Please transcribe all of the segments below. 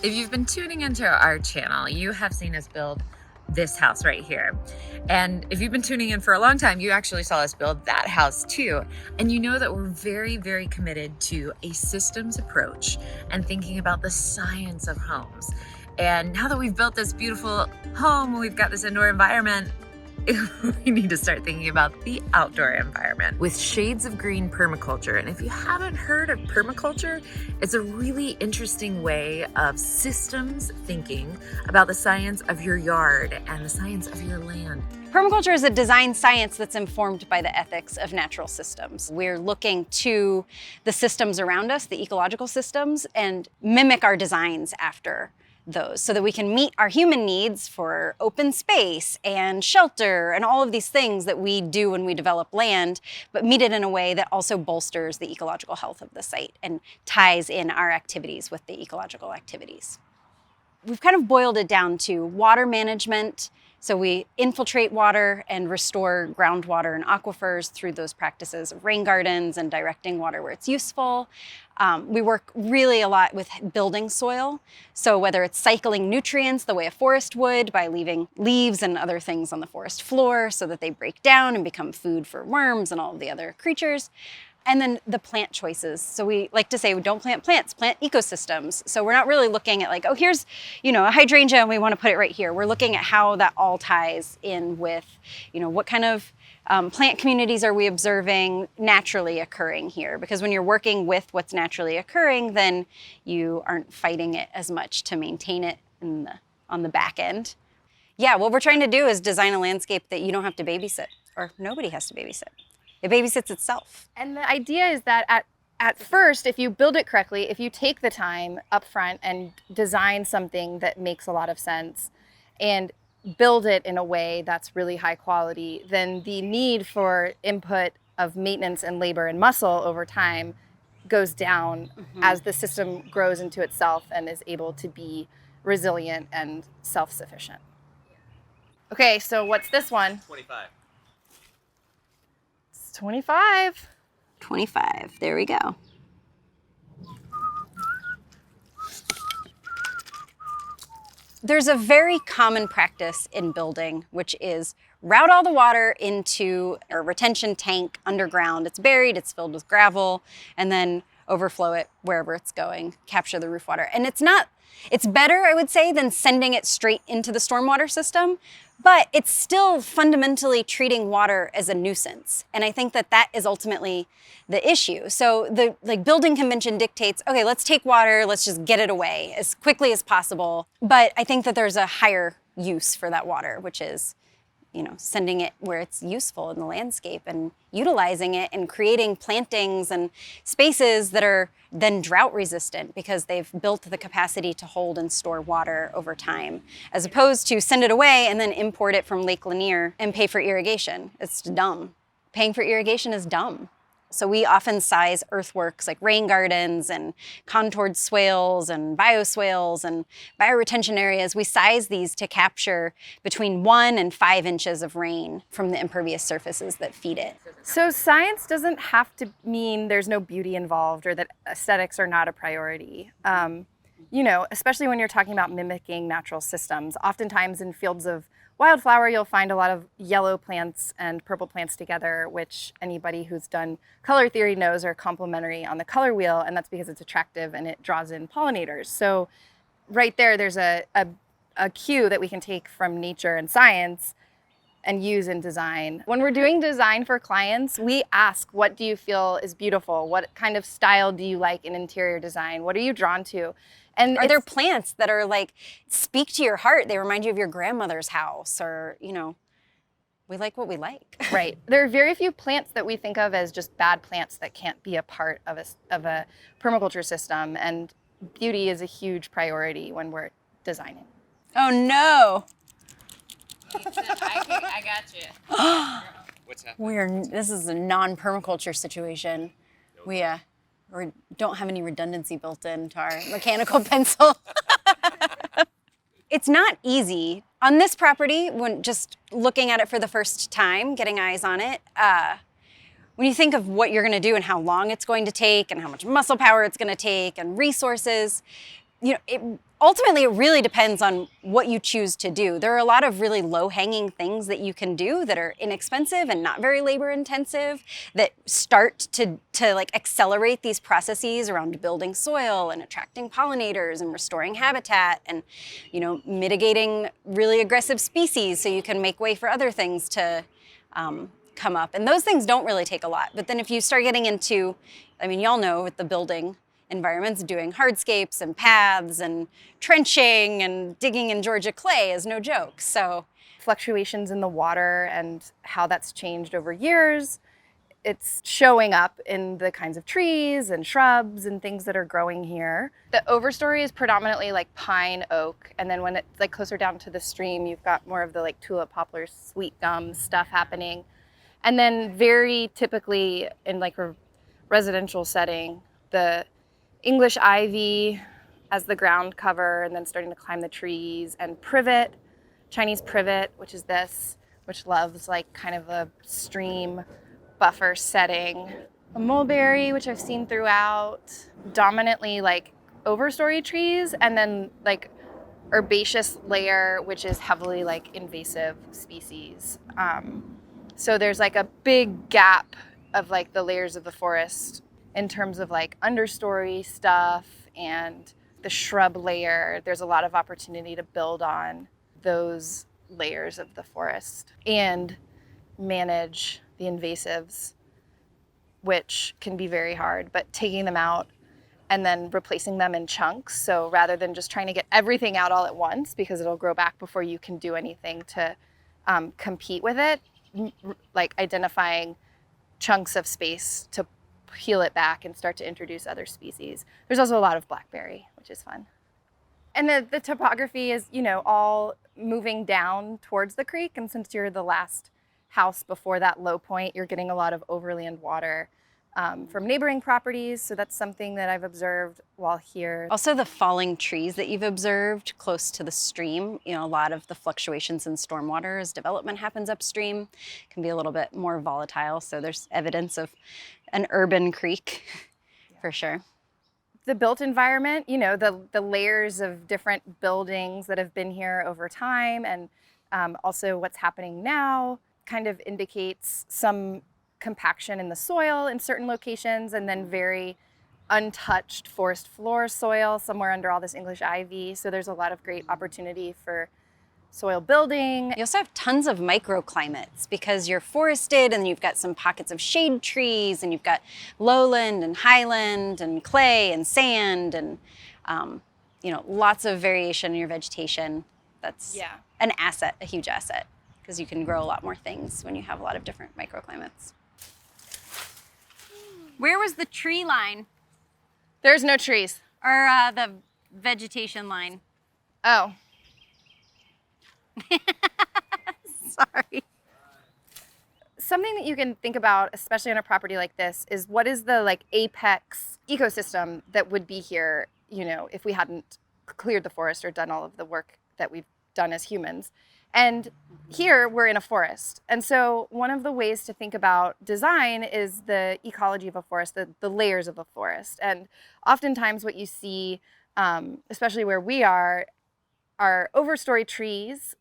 If you've been tuning into our channel, you have seen us build this house right here. And if you've been tuning in for a long time, you actually saw us build that house too. And you know that we're very, very committed to a systems approach and thinking about the science of homes. And now that we've built this beautiful home, we've got this indoor environment, we need to start thinking about the outdoor environment with shades of green permaculture. And if you haven't heard of permaculture, it's a really interesting way of systems thinking about the science of your yard and the science of your land. Permaculture is a design science that's informed by the ethics of natural systems. We're looking to the systems around us, the ecological systems, and mimic our designs after those so that we can meet our human needs for open space and shelter and all of these things that we do when we develop land, but meet it in a way that also bolsters the ecological health of the site and ties in our activities with the ecological activities. We've kind of boiled it down to water management. So we infiltrate water and restore groundwater and aquifers through those practices of rain gardens and directing water where it's useful. We work really a lot with building soil. So whether it's cycling nutrients the way a forest would by leaving leaves and other things on the forest floor so that they break down and become food for worms and all of the other creatures. And then the plant choices. So we like to say, we don't plant plants, plant ecosystems. So we're not really looking at like, oh, here's, a hydrangea and we want to put it right here. We're looking at how that all ties in with, what kind of plant communities are we observing naturally occurring here? Because when you're working with what's naturally occurring, then you aren't fighting it as much to maintain it on the back end. Yeah, what we're trying to do is design a landscape that you don't have to babysit, or nobody has to babysit. It babysits itself. And the idea is that at first, if you build it correctly, if you take the time up front and design something that makes a lot of sense and build it in a way that's really high quality, then the need for input of maintenance and labor and muscle over time goes down as the system grows into itself and is able to be resilient and self-sufficient. Okay, so what's this one? 25. 25. 25, there we go. There's a very common practice in building, which is route all the water into a retention tank underground. It's buried, it's filled with gravel, and then overflow it wherever it's going, capture the roof water. And it's better, I would say, than sending it straight into the stormwater system, but it's still fundamentally treating water as a nuisance. And I think that is ultimately the issue. So the building convention dictates, okay, let's take water, let's just get it away as quickly as possible. But I think that there's a higher use for that water, which is sending it where it's useful in the landscape and utilizing it and creating plantings and spaces that are then drought resistant because they've built the capacity to hold and store water over time, as opposed to send it away and then import it from Lake Lanier and pay for irrigation. It's dumb. Paying for irrigation is dumb. So we often size earthworks like rain gardens and contoured swales and bioswales and bioretention areas. We size these to capture between 1 and 5 inches of rain from the impervious surfaces that feed it. So science doesn't have to mean there's no beauty involved or that aesthetics are not a priority. Especially when you're talking about mimicking natural systems. Oftentimes in fields of wildflower, you'll find a lot of yellow plants and purple plants together, which anybody who's done color theory knows are complementary on the color wheel, and that's because it's attractive and it draws in pollinators. So right there's a cue that we can take from nature and science and use in design. When we're doing design for clients, we ask, what do you feel is beautiful? What kind of style do you like in interior design? What are you drawn to? And are there plants that are like, speak to your heart? They remind you of your grandmother's house, or, we like what we like. Right. There are very few plants that we think of as just bad plants that can't be a part of a permaculture system. And beauty is a huge priority when we're designing. Oh, no. I got you. What's happening? This is a non-permaculture situation. We don't have any redundancy built into our mechanical pencil. It's not easy. On this property, when just looking at it for the first time, getting eyes on it, when you think of what you're gonna do and how long it's going to take and how much muscle power it's gonna take and resources, ultimately it really depends on what you choose to do. There are a lot of really low-hanging things that you can do that are inexpensive and not very labor-intensive that start to like accelerate these processes around building soil and attracting pollinators and restoring habitat and, mitigating really aggressive species so you can make way for other things to come up. And those things don't really take a lot. But then if you start getting into, y'all know with the building environments, doing hardscapes and paths and trenching and digging in Georgia clay is no joke. So fluctuations in the water and how that's changed over years, it's showing up in the kinds of trees and shrubs and things that are growing here. The overstory is predominantly like pine, oak, and then when it's like closer down to the stream, you've got more of the like tulip, poplar, sweet gum stuff happening. And then very typically in like a residential setting, the English ivy as the ground cover and then starting to climb the trees, and privet, Chinese privet, which is this, which loves like kind of a stream buffer setting. A mulberry, which I've seen throughout, dominantly like overstory trees, and then like herbaceous layer, which is heavily like invasive species. So there's like a big gap of like the layers of the forest in terms of like understory stuff and the shrub layer. There's a lot of opportunity to build on those layers of the forest and manage the invasives, which can be very hard, but taking them out and then replacing them in chunks. So rather than just trying to get everything out all at once, because it'll grow back before you can do anything to compete with it, like identifying chunks of space to peel it back and start to introduce other species. There's also a lot of blackberry, which is fun. And the topography is, all moving down towards the creek. And since you're the last house before that low point, you're getting a lot of overland water from neighboring properties. So that's something that I've observed while here. Also the falling trees that you've observed close to the stream, a lot of the fluctuations in stormwater as development happens upstream can be a little bit more volatile. So there's evidence of an urban creek for sure. The built environment, the layers of different buildings that have been here over time, and also what's happening now kind of indicates some compaction in the soil in certain locations, and then very untouched forest floor soil somewhere under all this English ivy. So there's a lot of great opportunity for soil building. You also have tons of microclimates because you're forested, and you've got some pockets of shade trees, and you've got lowland and highland and clay and sand, and lots of variation in your vegetation. That's an asset, a huge asset, because you can grow a lot more things when you have a lot of different microclimates. Where was the tree line? There's no trees. Or the vegetation line? Oh. Sorry. Something that you can think about, especially on a property like this, is what is the like apex ecosystem that would be here, if we hadn't cleared the forest or done all of the work that we've done as humans. And here we're in a forest. And so one of the ways to think about design is the ecology of a forest, the layers of a forest. And oftentimes what you see, especially where we are overstory trees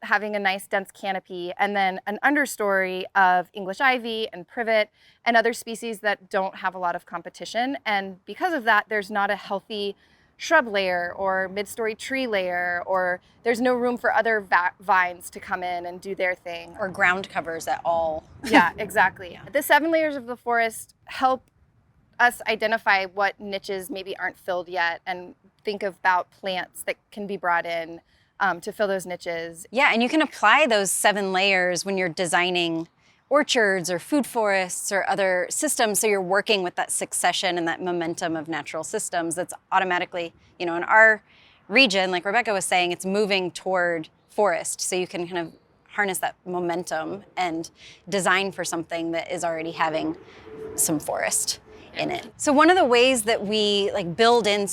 having a nice dense canopy, and then an understory of English ivy and privet and other species that don't have a lot of competition. And because of that, there's not a healthy shrub layer or mid-story tree layer, or there's no room for other vines to come in and do their thing. Or ground covers at all. Yeah, exactly. The 7 layers of the forest help us identify what niches maybe aren't filled yet, and think about plants that can be brought in to fill those niches. Yeah, and you can apply those 7 layers when you're designing orchards or food forests or other systems, so you're working with that succession and that momentum of natural systems that's automatically, in our region, like Rebecca was saying, it's moving toward forest, so you can kind of harness that momentum and design for something that is already having some forest. in it. So one of the ways that we build in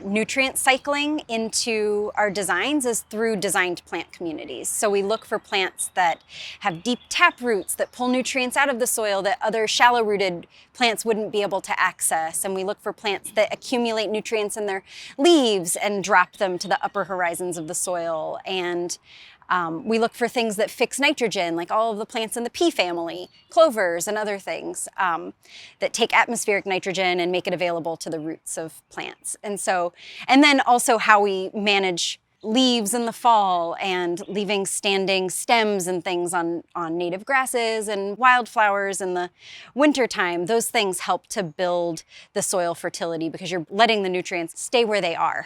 nutrient cycling into our designs is through designed plant communities. So we look for plants that have deep tap roots that pull nutrients out of the soil that other shallow-rooted plants wouldn't be able to access. And we look for plants that accumulate nutrients in their leaves and drop them to the upper horizons of the soil. And we look for things that fix nitrogen, like all of the plants in the pea family, clovers and other things that take atmospheric nitrogen and make it available to the roots of plants. And then also how we manage leaves in the fall and leaving standing stems and things on native grasses and wildflowers in the wintertime. Those things help to build the soil fertility because you're letting the nutrients stay where they are.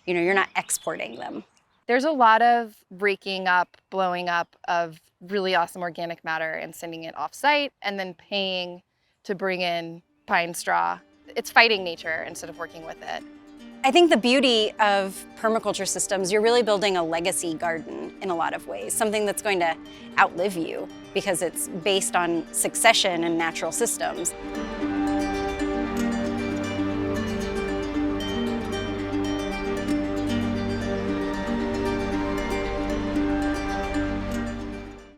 You're not exporting them. There's a lot of raking up, blowing up of really awesome organic matter and sending it off-site and then paying to bring in pine straw. It's fighting nature instead of working with it. I think the beauty of permaculture systems, you're really building a legacy garden in a lot of ways, something that's going to outlive you because it's based on succession and natural systems.